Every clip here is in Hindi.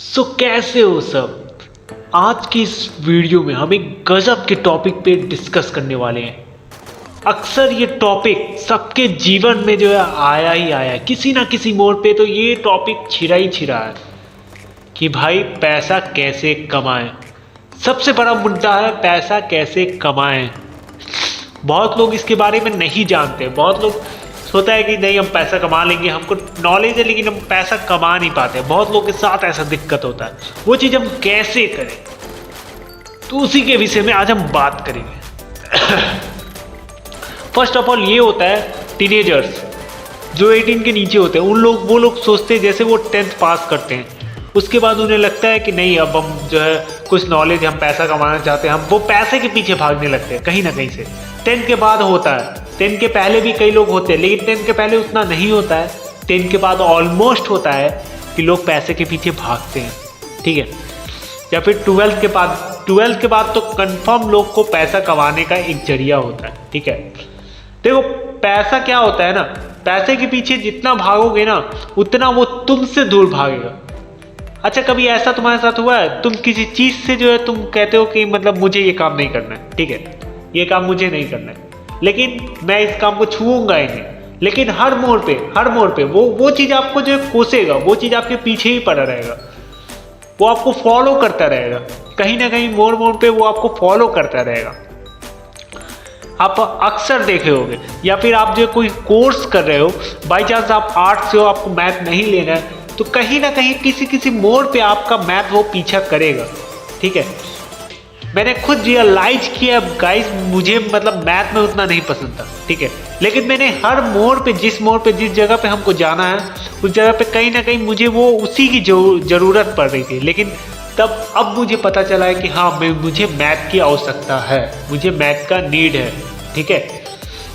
कैसे हो सब। आज की इस वीडियो में हम एक गजब के टॉपिक पे डिस्कस करने वाले हैं। अक्सर ये टॉपिक सबके जीवन में जो है आया ही आया है, किसी ना किसी मोड़ पे तो ये टॉपिक छिरा ही छिरा है कि भाई पैसा कैसे कमाएं। सबसे बड़ा मुद्दा है पैसा कैसे कमाएं। बहुत लोग इसके बारे में नहीं जानते। बहुत लोग सोता है कि नहीं हम पैसा कमा लेंगे, हमको नॉलेज है लेकिन हम पैसा कमा नहीं पाते। बहुत लोगों के साथ ऐसा दिक्कत होता है। वो चीज़ हम कैसे करें, तो उसी के विषय में आज हम बात करेंगे। फर्स्ट ऑफ ऑल ये होता है टीनेजर्स जो 18 के नीचे होते हैं, वो लोग सोचते हैं जैसे वो 10th पास करते हैं, उसके बाद उन्हें लगता है कि नहीं अब हम जो है कुछ नॉलेज, हम पैसा कमाना चाहते हैं, हम वो पैसे के पीछे भागने लगते हैं कहीं ना कहीं से। 10th के बाद होता है, 10th के पहले भी कई लोग होते हैं लेकिन 10th के पहले उतना नहीं होता है। 10th के बाद ऑलमोस्ट होता है कि लोग पैसे के पीछे भागते हैं, ठीक है। या फिर 12th के बाद तो कंफर्म लोग को पैसा कमाने का एक जरिया होता है, ठीक है। देखो पैसा क्या होता है ना, पैसे के पीछे जितना भागोगे ना उतना वो तुमसे दूर भागेगा। अच्छा कभी ऐसा तुम्हारे साथ हुआ है, तुम किसी चीज़ से जो है तुम कहते हो कि मतलब मुझे ये काम नहीं करना है, ठीक है, ये काम मुझे नहीं करना है, लेकिन मैं इस काम को छूऊंगा ही नहीं। लेकिन हर मोड़ पे वो चीज़ आपको जो है कोसेगा, वो चीज़ आपके पीछे ही पड़ा रहेगा, वो आपको फॉलो करता रहेगा। कहीं ना कहीं मोड़ पे वो आपको फॉलो करता रहेगा। आप अक्सर देखे होंगे, या फिर आप जो कोई कोर्स कर रहे हो, बाई चांस आप आर्ट्स से हो, आपको मैथ नहीं लेना है, तो कहीं ना कहीं किसी मोड़ पे आपका मैथ वो पीछा करेगा, ठीक है। मैंने खुद रियलाइज किया गाइस, मुझे मतलब मैथ में उतना नहीं पसंद था, ठीक है, लेकिन मैंने हर मोड़ पे जिस जगह पे हमको जाना है उस जगह पे कहीं ना कहीं मुझे वो उसी की ज़रूरत पड़ रही थी। लेकिन तब अब मुझे पता चला है कि हाँ मुझे मैथ की आवश्यकता है, मुझे मैथ का नीड है, ठीक है।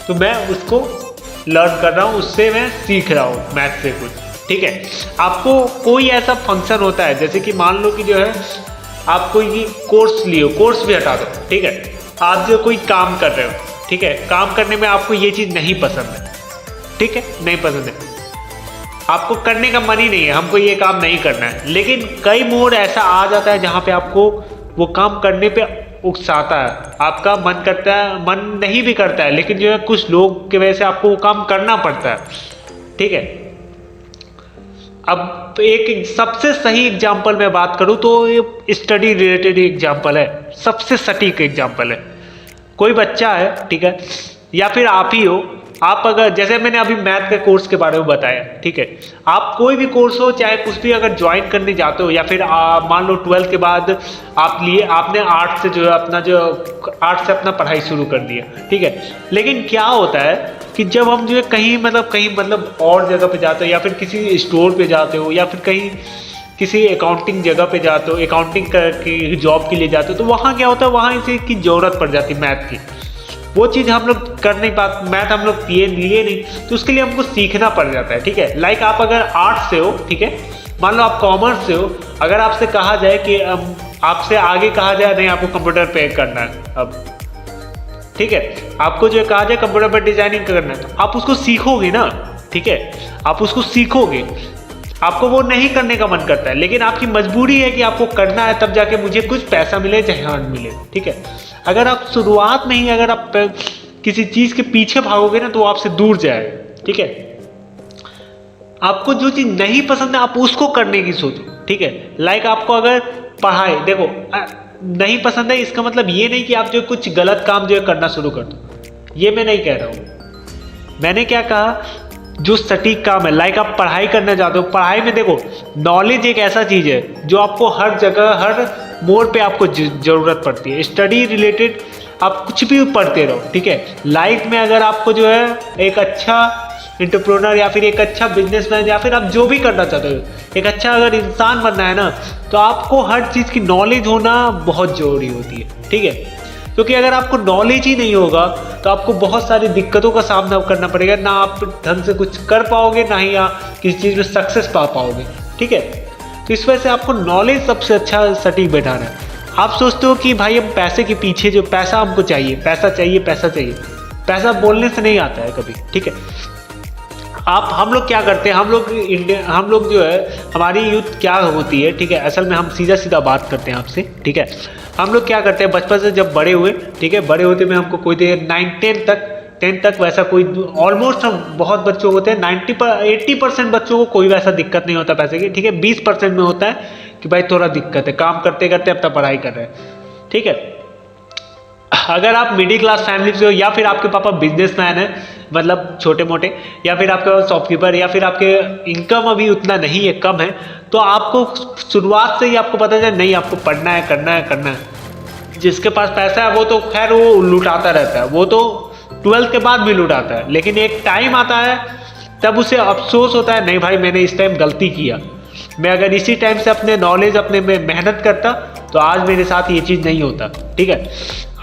तो मैं उसको लर्न कर रहा हूँ, उससे मैं सीख रहा हूँ मैथ से कुछ, ठीक है। आपको कोई ऐसा फंक्शन होता है, जैसे कि मान लो कि जो है आप कोई कोर्स लियो, कोर्स भी हटा दो, ठीक है, आप जो कोई काम कर रहे हो, ठीक है, काम करने में आपको ये चीज़ नहीं पसंद है, ठीक है, नहीं पसंद है, आपको करने का मन ही नहीं है, हमको ये काम नहीं करना है। लेकिन कई मोड़ ऐसा आ जाता है जहाँ पे आपको वो काम करने पे उकसाता है, आपका मन करता है, मन नहीं भी करता है, लेकिन जो है कुछ लोग की वजह से आपको वो काम करना पड़ता है, ठीक है। अब एक सबसे सही एग्जाम्पल मैं बात करूं तो ये स्टडी रिलेटेड एग्जाम्पल है, सबसे सटीक एग्जाम्पल है। कोई बच्चा है, ठीक है, या फिर आप ही हो, आप अगर जैसे मैंने अभी मैथ के कोर्स के बारे में बताया, ठीक है, आप कोई भी कोर्स हो चाहे कुछ भी अगर ज्वाइन करने जाते हो, या फिर मान लो 12th के बाद आपने आर्ट से जो है आर्ट से अपना पढ़ाई शुरू कर दिया, ठीक है। लेकिन क्या होता है कि जब हम जो है कहीं मतलब और जगह पे जाते हो, या फिर किसी स्टोर पे जाते हो, या फिर कहीं किसी अकाउंटिंग जगह पे जाते हो, अकाउंटिंग की जॉब के लिए जाते हो, तो वहाँ क्या होता है, वहाँ इसी की ज़रूरत पड़ जाती है मैथ की। वो चीज़ हम लोग कर नहीं पाते, मैथ हम लोग लिए नहीं, तो उसके लिए हमको सीखना पड़ जाता है, ठीक है। लाइक आप अगर आर्ट्स से हो, ठीक है, मान लो आप कॉमर्स से हो, अगर आपसे कहा जाए कि आपसे आगे कहा जाए नहीं आपको कंप्यूटर पे करना है, अब ठीक है, आपको जो कहा जाए कंप्यूटर पर डिजाइनिंग करना है, तो आप उसको सीखोगे ना, ठीक है, आप उसको सीखोगे। आपको वो नहीं करने का मन करता है, लेकिन आपकी मजबूरी है कि आपको करना है, तब जाके मुझे कुछ पैसा मिले चाहे अर्न मिले, ठीक है। अगर आप शुरुआत में ही अगर आप किसी चीज़ के पीछे भागोगे ना तो वो आपसे दूर जाएगा, ठीक है। आपको जो चीज़ नहीं पसंद है आप उसको करने की सोचो, ठीक है। लाइक आपको अगर पढ़ाई देखो नहीं पसंद है, इसका मतलब ये नहीं कि आप जो कुछ गलत काम जो है करना शुरू कर दो, ये मैं नहीं कह रहा हूँ। मैंने क्या कहा, जो सटीक काम है, लाइक आप पढ़ाई करना चाहते हो, पढ़ाई में देखो नॉलेज एक ऐसा चीज़ है जो आपको हर जगह हर मोड़ पे आपको ज़रूरत पड़ती है। स्टडी रिलेटेड आप कुछ भी पढ़ते रहो, ठीक है। लाइफ में अगर आपको जो है एक अच्छा एंटरप्रेन्योर या फिर एक अच्छा बिजनेसमैन या फिर आप जो भी करना चाहते हो, एक अच्छा अगर इंसान बनना है ना, तो आपको हर चीज़ की नॉलेज होना बहुत ज़रूरी होती है, ठीक है। क्योंकि अगर आपको नॉलेज ही नहीं होगा तो आपको बहुत सारी दिक्कतों का सामना करना पड़ेगा, ना आप ढंग से कुछ कर पाओगे, ना ही आप किसी चीज़ में सक्सेस पा पाओगे, ठीक है। तो इस वजह से आपको नॉलेज सबसे अच्छा सटीक बैठाना है। आप सोचते हो कि भाई हम पैसे के पीछे, जो पैसा हमको चाहिए, पैसा चाहिए, पैसा चाहिए, पैसा बोलने से नहीं आता है कभी, ठीक है। आप हम लोग क्या करते हैं, हम लोग जो है हमारी यूथ क्या होती है, ठीक है, असल में हम सीधा सीधा बात करते हैं आपसे, ठीक है। हम लोग क्या करते हैं बचपन से जब बड़े हुए, ठीक है, बड़े होते में हमको कोई देर 10 तक वैसा कोई ऑलमोस्ट हम बहुत बच्चों होते हैं 80% बच्चों को कोई वैसा दिक्कत नहीं होता पैसे की, ठीक है। 20% में होता है कि भाई थोड़ा दिक्कत है, काम करते करते अब तक पढ़ाई कर रहे हैं, ठीक है। अगर आप मिडिल क्लास फैमिली से हो या फिर आपके पापा बिजनेसमैन है, मतलब छोटे मोटे, या फिर आपके शॉपकीपर, या फिर आपके इनकम अभी उतना नहीं है, कम है, तो आपको शुरुआत से ही आपको पता चले नहीं आपको पढ़ना है, करना है। जिसके पास पैसा है वो तो खैर वो लुटाता रहता है, वो तो 12th के बाद भी लुटाता है, लेकिन एक टाइम आता है तब उसे अफसोस होता है, नहीं भाई मैंने इस टाइम गलती किया, मैं अगर इसी टाइम से अपने नॉलेज अपने में मेहनत करता तो आज मेरे साथ ये चीज़ नहीं होता, ठीक है।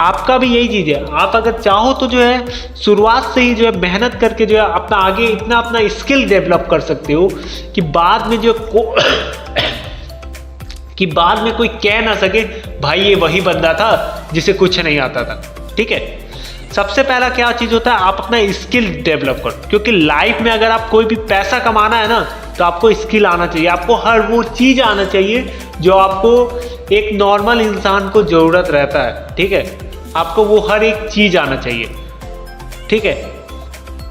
आपका भी यही चीज़ है, आप अगर चाहो तो जो है शुरुआत से ही जो है मेहनत करके जो है अपना आगे इतना अपना स्किल डेवलप कर सकते हो कि बाद में कि बाद में कोई कह ना सके भाई ये वही बंदा था जिसे कुछ नहीं आता था, ठीक है। सबसे पहला क्या चीज़ होता है, आप अपना स्किल डेवलप करो, क्योंकि लाइफ में अगर आप कोई भी पैसा कमाना है ना तो आपको स्किल आना चाहिए, आपको हर वो चीज़ आना चाहिए जो आपको एक नॉर्मल इंसान को ज़रूरत रहता है, ठीक है। आपको वो हर एक चीज़ आना चाहिए, ठीक है।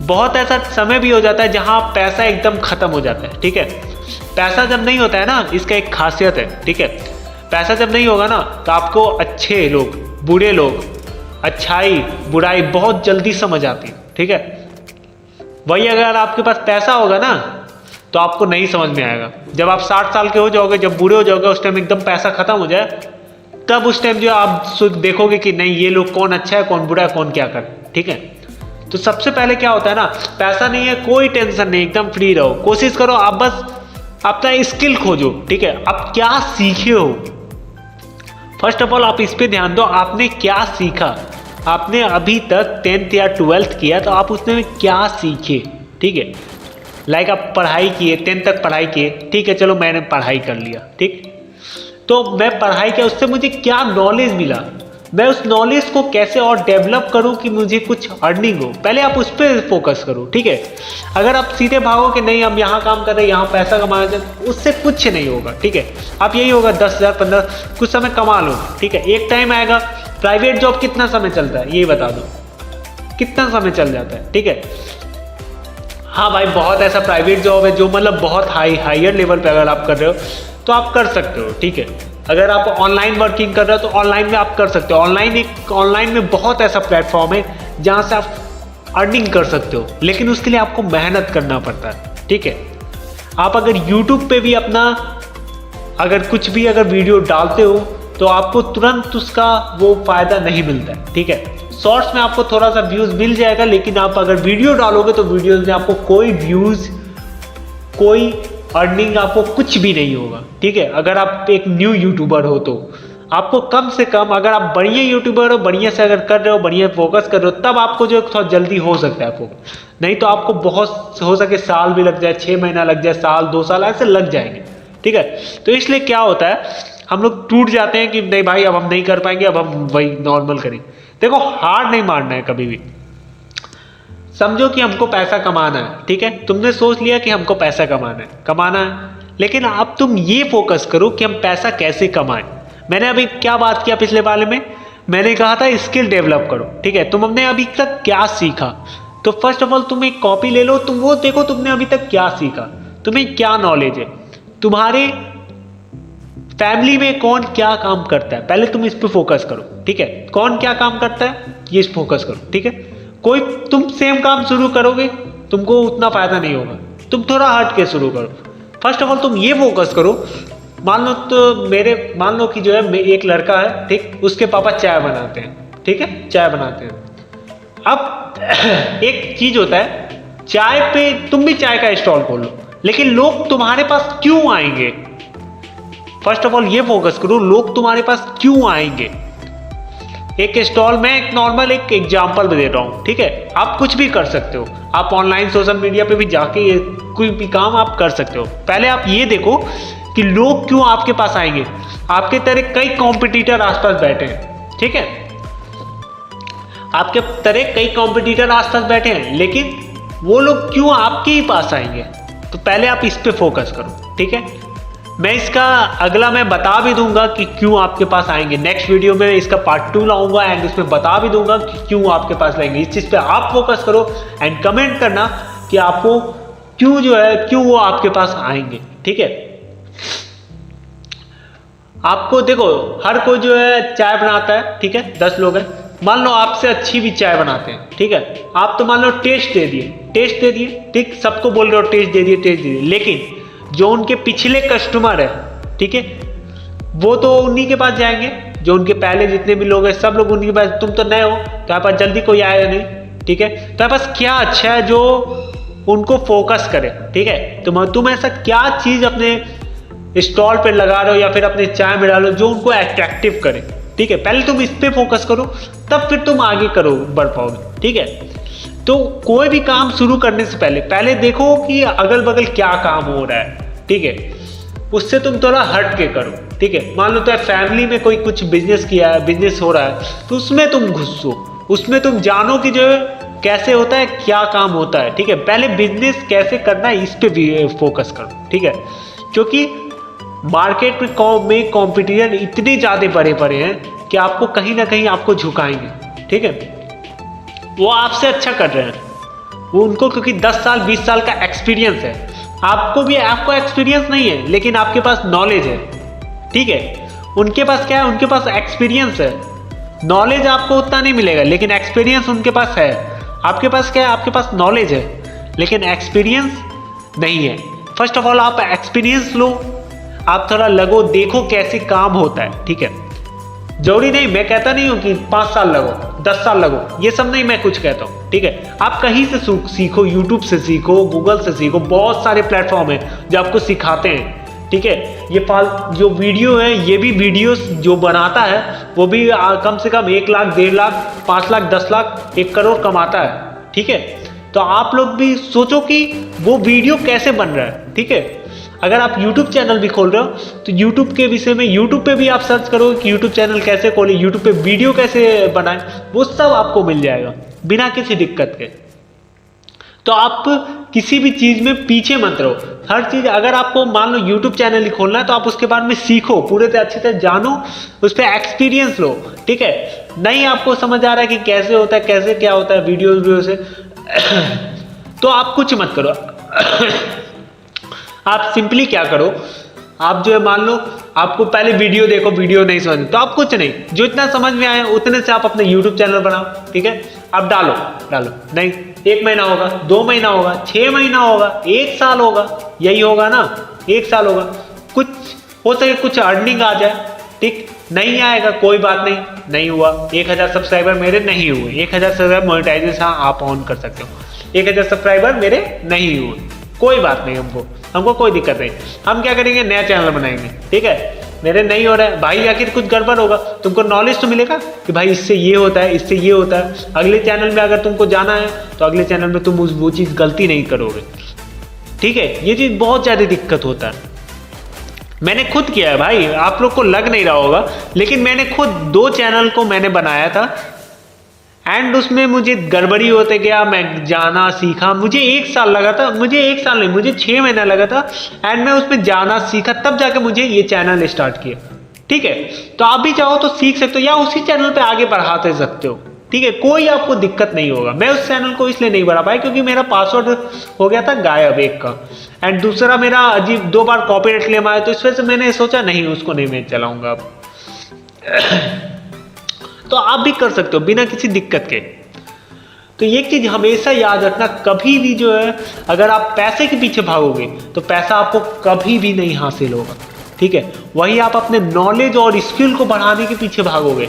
बहुत ऐसा समय भी हो जाता है जहाँ पैसा एकदम ख़त्म हो जाता है, ठीक है। पैसा जब नहीं होता है ना, इसका एक खासियत है, ठीक है। पैसा जब नहीं होगा ना तो आपको अच्छे लोग, बुरे लोग, अच्छाई बुराई बहुत जल्दी समझ आती है, ठीक है। वही अगर आपके पास पैसा होगा ना तो आपको नहीं समझ में आएगा। जब आप 60 साल के हो जाओगे, जब बूढ़े हो जाओगे, उस टाइम एकदम पैसा खत्म हो जाए, तब उस टाइम जो आप देखोगे कि नहीं ये लोग कौन अच्छा है, कौन बुरा है, कौन क्या कर, ठीक है। तो सबसे पहले क्या होता है ना, पैसा नहीं है कोई टेंशन नहीं, एकदम फ्री रहो, कोशिश करो आप बस अपना स्किल खोजो, ठीक है। आप क्या सीखे हो, फर्स्ट ऑफ ऑल आप इस पे ध्यान दो, आपने क्या सीखा। आपने अभी तक 10th या 12th किया तो आप उसमें क्या सीखे, ठीक है। लाइक आप पढ़ाई किए, 10th तक पढ़ाई किए, ठीक है, चलो मैंने पढ़ाई कर लिया, ठीक। तो मैं पढ़ाई किया, उससे मुझे क्या नॉलेज मिला, मैं उस नॉलेज को कैसे और डेवलप करूं कि मुझे कुछ अर्निंग हो, पहले आप उस पर फोकस करो, ठीक है। अगर आप सीधे भागो कि नहीं हम यहाँ काम कर रहे हैं, यहाँ पैसा कमा रहे हैं, उससे कुछ नहीं होगा, ठीक है। आप यही होगा 10,000 15 कुछ समय कमा लो, ठीक है। एक टाइम आएगा, प्राइवेट जॉब कितना समय चलता है ये बता दो, कितना समय चल जाता है, ठीक है। हाँ भाई बहुत ऐसा प्राइवेट जॉब है जो मतलब बहुत हायर लेवल पे अगर आप कर रहे हो तो आप कर सकते हो, ठीक है। अगर आप ऑनलाइन वर्किंग कर रहे हो तो ऑनलाइन में आप कर सकते हो। ऑनलाइन में बहुत ऐसा प्लेटफॉर्म है जहाँ से आप अर्निंग कर सकते हो, लेकिन उसके लिए आपको मेहनत करना पड़ता है, ठीक है। आप अगर यूट्यूब पे भी अपना अगर कुछ भी अगर वीडियो डालते हो तो आपको तुरंत उसका वो फायदा नहीं मिलता है, ठीक है। शॉर्ट्स में आपको थोड़ा सा व्यूज मिल जाएगा, लेकिन आप अगर वीडियो डालोगे तो वीडियोज में आपको कोई व्यूज, कोई अर्निंग, आपको कुछ भी नहीं होगा, ठीक है। अगर आप एक न्यू यूट्यूबर हो तो आपको कम से कम, अगर आप बढ़िया यूट्यूबर हो, बढ़िया से अगर कर रहे हो, बढ़िया फोकस कर रहे हो, तब आपको जो थोड़ा जल्दी हो सकता है फोकस, नहीं तो आपको बहुत हो सके साल भी लग जाए, 6 महीना लग जाए, साल 2 साल ऐसे लग जाएंगे, ठीक है। तो इसलिए क्या होता है हम लोग टूट जाते हैं कि नहीं भाई अब हम नहीं कर पाएंगे, अब हम वही नॉर्मल करें। देखो हार नहीं मारना है कभी भी, समझो कि हमको पैसा कमाना है, ठीक है। तुमने सोच लिया कि हमको पैसा कमाना है, लेकिन अब तुम ये फोकस करो कि हम पैसा कैसे कमाएं। मैंने अभी क्या बात किया पिछले वाले में, मैंने कहा था स्किल डेवलप करो, ठीक है। तुमने अभी तक क्या सीखा, तो फर्स्ट ऑफ ऑल तुम एक कॉपी ले लो, तुम वो देखो तुमने अभी तक क्या सीखा, तुम्हें क्या नॉलेज है, तुम्हारे फैमिली में कौन क्या काम करता है, पहले तुम इस पे फोकस करो, ठीक है। कौन क्या काम करता है ये इस फोकस करो, ठीक है। कोई तुम सेम काम शुरू करोगे तुमको उतना फायदा नहीं होगा, तुम थोड़ा हट के शुरू करो। फर्स्ट ऑफ ऑल तुम ये फोकस करो, मान लो कि जो है एक लड़का है, ठीक, उसके पापा चाय बनाते हैं, ठीक है, चाय बनाते हैं। अब एक चीज होता है, चाय पे तुम भी चाय का स्टॉल खोल लो, लेकिन लोग तुम्हारे पास क्यों आएंगे, फर्स्ट ऑफ ऑल ये फोकस करो, लोग तुम्हारे पास क्यों आएंगे। एक स्टॉल में एक नॉर्मल एक एग्जांपल दे रहा हूं, ठीक है। आप कुछ भी कर सकते हो, आप ऑनलाइन सोशल मीडिया पे भी जाके कोई भी काम आप कर सकते हो। पहले आप ये देखो कि लोग क्यों आपके पास आएंगे। आपके तरह कई कॉम्पिटिटर आसपास बैठे हैं, ठीक है, आपके तरह कई कॉम्पिटिटर आसपास बैठे हैं, लेकिन वो लोग क्यों आपके ही पास आएंगे? तो पहले आप इस पे फोकस करो, ठीक है। मैं इसका अगला मैं बता भी दूंगा कि क्यों आपके पास आएंगे। नेक्स्ट वीडियो में इसका पार्ट 2 लाऊंगा एंड उसमें बता भी दूंगा कि क्यों आपके पास आएंगे। इस चीज़ पे आप फोकस करो एंड कमेंट करना कि आपको क्यों जो है क्यों वो आपके पास आएंगे, ठीक है। आपको देखो, हर कोई जो है चाय बनाता है, ठीक है, 10 लोग हैं, मान लो आपसे अच्छी भी चाय बनाते हैं, ठीक है। आप तो मान लो टेस्ट दे दिए, ठीक, सबको बोल रहे हो टेस्ट दे दिए, लेकिन जो उनके पिछले कस्टमर है, ठीक है, वो तो उन्हीं के पास जाएंगे, जो उनके पहले जितने भी लोग हैं सब लोग उन्हीं के पास। तुम तो नए हो, तुम्हारे पास जल्दी कोई आएगा नहीं, ठीक है। तुम्हारे पास क्या अच्छा है जो उनको फोकस करे, ठीक है। तुम ऐसा क्या चीज अपने स्टॉल पे लगा रहे हो या फिर अपने चाय में डालो जो उनको अट्रैक्टिव करे, ठीक है। पहले तुम इस पे फोकस करो, तब फिर तुम आगे करो, बढ़ पाओगे, ठीक है। तो कोई भी काम शुरू करने से पहले देखो कि अगल बगल क्या काम हो रहा है, ठीक है। उससे तुम थोड़ा हट के करो, ठीक है। मान लो तो फैमिली में कोई कुछ बिजनेस किया है, बिजनेस हो रहा है, तो उसमें तुम घुसो, उसमें तुम जानो कि जो कैसे होता है, क्या काम होता है, ठीक है। पहले बिजनेस कैसे करना है इस पे भी फोकस करो, ठीक है। क्योंकि मार्केट में कंपटीशन इतने ज़्यादा बड़े हैं कि आपको कहीं ना कहीं आपको झुकाएंगे, ठीक है। वो आपसे अच्छा कर रहे हैं, वो उनको क्योंकि 10 साल 20 साल का एक्सपीरियंस है। आपको एक्सपीरियंस नहीं है, लेकिन आपके पास नॉलेज है, ठीक है। उनके पास क्या है, उनके पास एक्सपीरियंस है। नॉलेज आपको उतना नहीं मिलेगा, लेकिन एक्सपीरियंस उनके पास है। आपके पास क्या है, आपके पास नॉलेज है लेकिन एक्सपीरियंस नहीं है। फर्स्ट ऑफ ऑल आप एक्सपीरियंस लो, आप थोड़ा लगो, देखो कैसे काम होता है, ठीक है। जरूरी नहीं, मैं कहता नहीं हूँ कि 5 साल लगो, 10 साल लगो, ये सब नहीं मैं कुछ कहता हूँ, ठीक है। आप कहीं से सीखो, यूट्यूब से सीखो, गूगल से सीखो, बहुत सारे प्लेटफॉर्म हैं जो आपको सिखाते हैं, ठीक है। ये जो वीडियो है, ये भी वीडियोस जो बनाता है वो भी कम से कम 1 लाख, 1.5 लाख, 5 लाख, 10 लाख, 1 करोड़ कमाता है, ठीक है। तो आप लोग भी सोचो कि वो वीडियो कैसे बन रहा है, ठीक है। अगर आप YouTube चैनल भी खोल रहे हो तो YouTube के विषय में YouTube पे भी आप सर्च करोगे कि YouTube चैनल कैसे खोले, YouTube पे वीडियो कैसे बनाए, वो सब आपको मिल जाएगा बिना किसी दिक्कत के। तो आप किसी भी चीज़ में पीछे मत रहो। हर चीज़, अगर आपको मान लो YouTube चैनल ही खोलना है तो आप उसके बारे में सीखो, पूरे अच्छे से जानो, उस पर एक्सपीरियंस लो, ठीक है। नहीं आपको समझ आ रहा है कि कैसे होता है, कैसे क्या होता है वीडियो से तो आप कुछ मत करो। आप सिंपली क्या करो, आप जो है मान लो आपको पहले वीडियो देखो, वीडियो नहीं समझ तो आप कुछ नहीं, जो इतना समझ में आए उतने से आप अपना YouTube चैनल बनाओ, ठीक है। आप डालो नहीं, 1 महीना होगा, 2 महीना होगा, 6 महीना होगा, 1 साल होगा, यही होगा ना, 1 साल होगा, कुछ हो सके कुछ अर्निंग आ जाए, ठीक। नहीं आएगा कोई बात नहीं हुआ, 1000 सब्सक्राइबर मेरे नहीं हुए, 1000 सब्सक्राइबर मोनेटाइजेशन आप ऑन कर सकते हो, 1000 सब्सक्राइबर मेरे नहीं हुए, कोई बात नहीं, हमको कोई दिक्कत नहीं। हम क्या करेंगे, नया चैनल बनाएंगे, ठीक है। मेरे नहीं हो रहा है भाई, आखिर कुछ गड़बड़ होगा, तुमको नॉलेज तो मिलेगा कि भाई इससे ये होता है, इससे ये होता है। अगले चैनल में अगर तुमको जाना है तो अगले चैनल में तुम वो चीज़ गलती नहीं करोगे, ठीक है। ये चीज़ बहुत ज़्यादा दिक्कत होता है, मैंने खुद किया है भाई, आप लोग को लग नहीं रहा होगा, लेकिन मैंने खुद 2 चैनल को मैंने बनाया था एंड उसमें मुझे गड़बड़ी होते गया, मैं जाना सीखा, मुझे 1 साल लगा था, मुझे 1 साल नहीं, मुझे 6 महीना लगा था एंड मैं उसमें जाना सीखा, तब जाके मुझे ये चैनल स्टार्ट किया, ठीक है। तो आप भी चाहो तो सीख सकते हो या उसी चैनल पे आगे बढ़ाते सकते हो, ठीक है। कोई आपको दिक्कत नहीं होगा। मैं उस चैनल को इसलिए नहीं बढ़ा पाया क्योंकि मेरा पासवर्ड हो गया था गायब एक का, एंड दूसरा मेरा अजीब 2 बार कॉपीराइट क्लेम आया, तो इस वजह से मैंने सोचा नहीं, उसको नहीं मैं चलाऊंगा अब। तो आप भी कर सकते हो बिना किसी दिक्कत के। तो एक चीज हमेशा याद रखना, कभी भी जो है अगर आप पैसे के पीछे भागोगे तो पैसा आपको कभी भी नहीं हासिल होगा, ठीक है। वही आप अपने नॉलेज और स्किल को बढ़ाने के पीछे भागोगे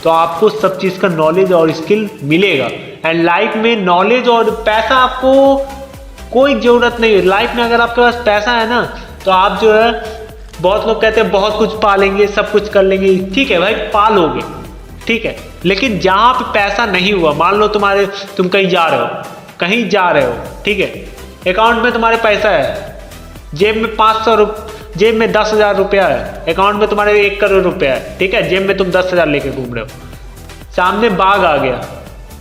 तो आपको सब चीज का नॉलेज और स्किल मिलेगा। एंड लाइफ में नॉलेज और पैसा आपको कोई जरूरत नहीं है। लाइफ में अगर आपके पास पैसा है ना तो आप जो है, बहुत लोग कहते हैं बहुत कुछ पालेंगे, सब कुछ कर लेंगे, ठीक है भाई पालोगे, ठीक है। लेकिन जहां पे पैसा नहीं हुआ, मान लो तुम कहीं जा रहे हो, ठीक है, अकाउंट में तुम्हारे पैसा है, जेब में 10,000 रुपया है, अकाउंट में तुम्हारे 1 करोड़ रुपया है, ठीक है, जेब में तुम 10,000 लेके घूम रहे हो, सामने बाघ आ गया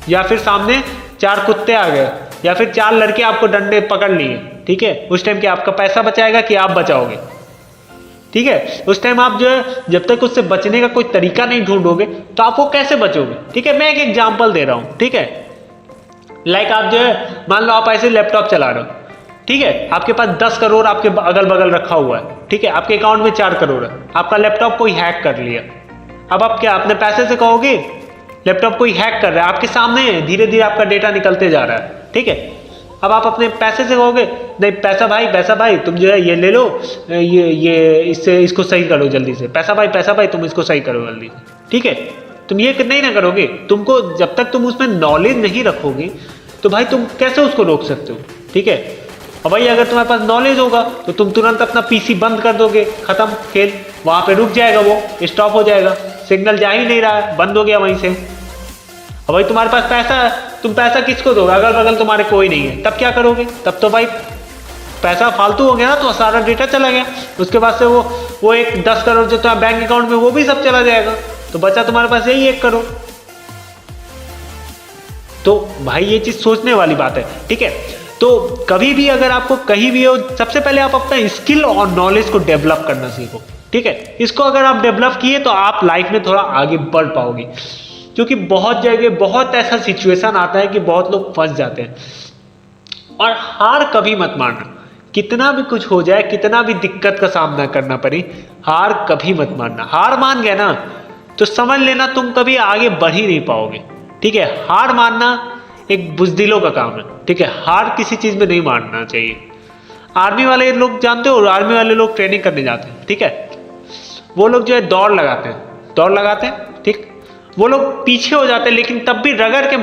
या फिर सामने 4 कुत्ते आ गए या फिर 4 लड़के आपको डंडे पकड़ लिए, ठीक है, उस टाइम क्या आपका पैसा बचाएगा कि आप बचाओगे? ठीक है, उस टाइम आप जो है जब तक उससे बचने का कोई तरीका नहीं ढूंढोगे तो आप वो कैसे बचोगे? ठीक है, मैं एक एग्जांपल दे रहा हूं, ठीक है, लाइक आप जो है मान लो आप ऐसे लैपटॉप चला रहे हो, ठीक है, आपके पास 10 करोड़ आपके अगल बगल रखा हुआ है, ठीक है, आपके अकाउंट में 4 करोड़ है, आपका लैपटॉप कोई हैक कर लिया। अब आप क्या अपने पैसे से कहोगे? लैपटॉप कोई हैक कर रहा है, आपके सामने है, धीरे धीरे आपका डेटा निकलते जा रहा है, ठीक है, अब आप अपने पैसे से कहोगे नहीं पैसा भाई तुम जो है ये ले लो, ये इसको सही करो जल्दी से, पैसा भाई तुम इसको सही करो जल्दी से, ठीक है, तुम ये नहीं ना करोगे। तुमको जब तक तुम उसमें नॉलेज नहीं रखोगे तो भाई तुम कैसे उसको रोक सकते हो? ठीक है, और भाई अगर तुम्हारे पास नॉलेज होगा तो तुम तुरंत अपना पीसी बंद कर दोगे, खत्म खेल, वहां पे रुक जाएगा, वो स्टॉप हो जाएगा, सिग्नल जा ही नहीं रहा है, बंद हो गया वहीं से। और भाई तुम्हारे पास पैसा है, तुम पैसा किसको दोगे? अगल बगल तुम्हारे कोई नहीं है, तब क्या करोगे? तब तो भाई पैसा फालतू हो गया ना, तो सारा डेटा चला गया, उसके बाद से वो एक 10 करोड़ जो तुम्हारे बैंक अकाउंट में वो भी सब चला जाएगा, तो बचा तुम्हारे पास यही 1 करोड़। तो भाई ये चीज सोचने वाली बात है, ठीक है। तो कभी भी अगर आपको कहीं भी हो, सबसे पहले आप अपना स्किल और नॉलेज को डेवलप करना सीखो, ठीक है। इसको अगर आप डेवलप किए तो आप लाइफ में थोड़ा आगे बढ़ पाओगे, क्योंकि बहुत जगह बहुत ऐसा सिचुएशन आता है कि बहुत लोग फंस जाते हैं। और हार कभी मत मानना, कितना भी कुछ हो जाए, कितना भी दिक्कत का सामना करना पड़े, हार कभी मत मानना। हार मान गया ना तो समझ लेना तुम कभी आगे बढ़ ही नहीं पाओगे, ठीक है। हार मानना एक बुजदिलों का काम है, ठीक है। हार किसी चीज में नहीं मानना चाहिए। आर्मी वाले लोग जानते हो, आर्मी वाले लोग ट्रेनिंग करने जाते हैं, ठीक है, वो लोग जो है दौड़ लगाते हैं, ठीक, वो लोग पीछे हो जाते हैं, लेकिन तब भी रगड़ के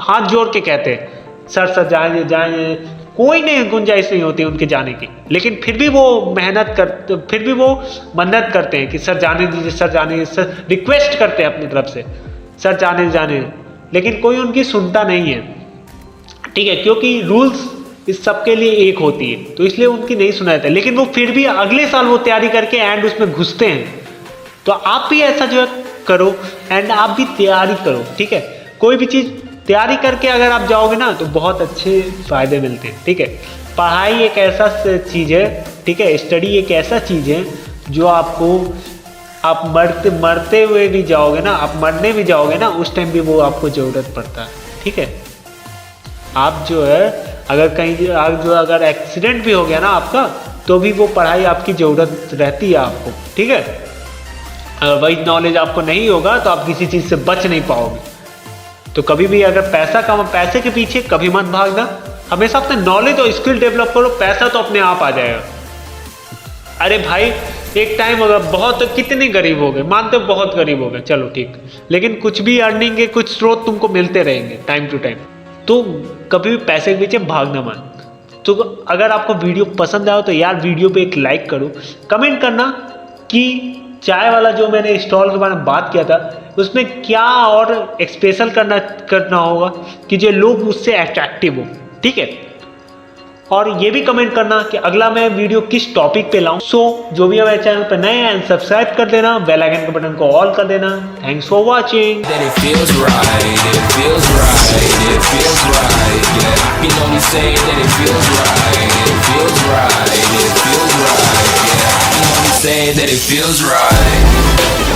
हाथ जोड़ के कहते हैं सर जाएंगे, कोई नहीं गुंजाइश नहीं होती उनके जाने की, लेकिन फिर भी वो मन्नत करते हैं कि सर जाने दीजिए, सर रिक्वेस्ट करते हैं अपनी तरफ से, सर जाने, लेकिन कोई उनकी सुनता नहीं है, ठीक है, क्योंकि रूल्स इस सबके लिए एक होती है, तो इसलिए उनकी नहीं सुना जाता। लेकिन वो फिर भी अगले साल वो तैयारी करके एंड उसमें घुसते हैं। तो आप भी ऐसा जो है करो, एंड आप भी तैयारी करो, ठीक है। कोई भी चीज तैयारी करके अगर आप जाओगे ना तो बहुत अच्छे फायदे मिलते हैं, ठीक है। पढ़ाई एक ऐसा चीज है, ठीक है, स्टडी एक ऐसा चीज है जो आपको, आप मरते हुए भी जाओगे ना, आप मरने भी जाओगे ना, उस टाइम भी वो आपको जरूरत पड़ता है, ठीक है। आप जो है अगर कहीं अगर एक्सीडेंट भी हो गया ना आपका, तो भी वो पढ़ाई आपकी जरूरत रहती है आपको, ठीक है। अगर वही नॉलेज आपको नहीं होगा तो आप किसी चीज से बच नहीं पाओगे। तो कभी भी अगर पैसे के पीछे कभी मत भागना, हमेशा अपने नॉलेज और स्किल डेवलप करो, पैसा तो अपने आप आ जाएगा। अरे भाई एक टाइम अगर बहुत, कितने गरीब हो गए, मानते हो बहुत गरीब हो गए, चलो ठीक, लेकिन कुछ भी अर्निंग के कुछ स्रोत तुमको मिलते रहेंगे टाइम टू टाइम। तो कभी भी पैसे के पीछे भागना मत। तो अगर आपको वीडियो पसंद आया तो यार वीडियो पे एक लाइक करो, कमेंट करना कि चाय वाला जो मैंने स्टॉल के बारे में बात किया था उसमें क्या और स्पेशल करना होगा कि जो लोग उससे अट्रैक्टिव हो, ठीक है। और ये भी कमेंट करना कि अगला मैं वीडियो किस टॉपिक पे लाऊं। सो जो भी हमारे चैनल पे नए हैं सब्सक्राइब कर देना, बेल आइकन के बटन को ऑल कर देना। Thanks for watching. Say that it feels right.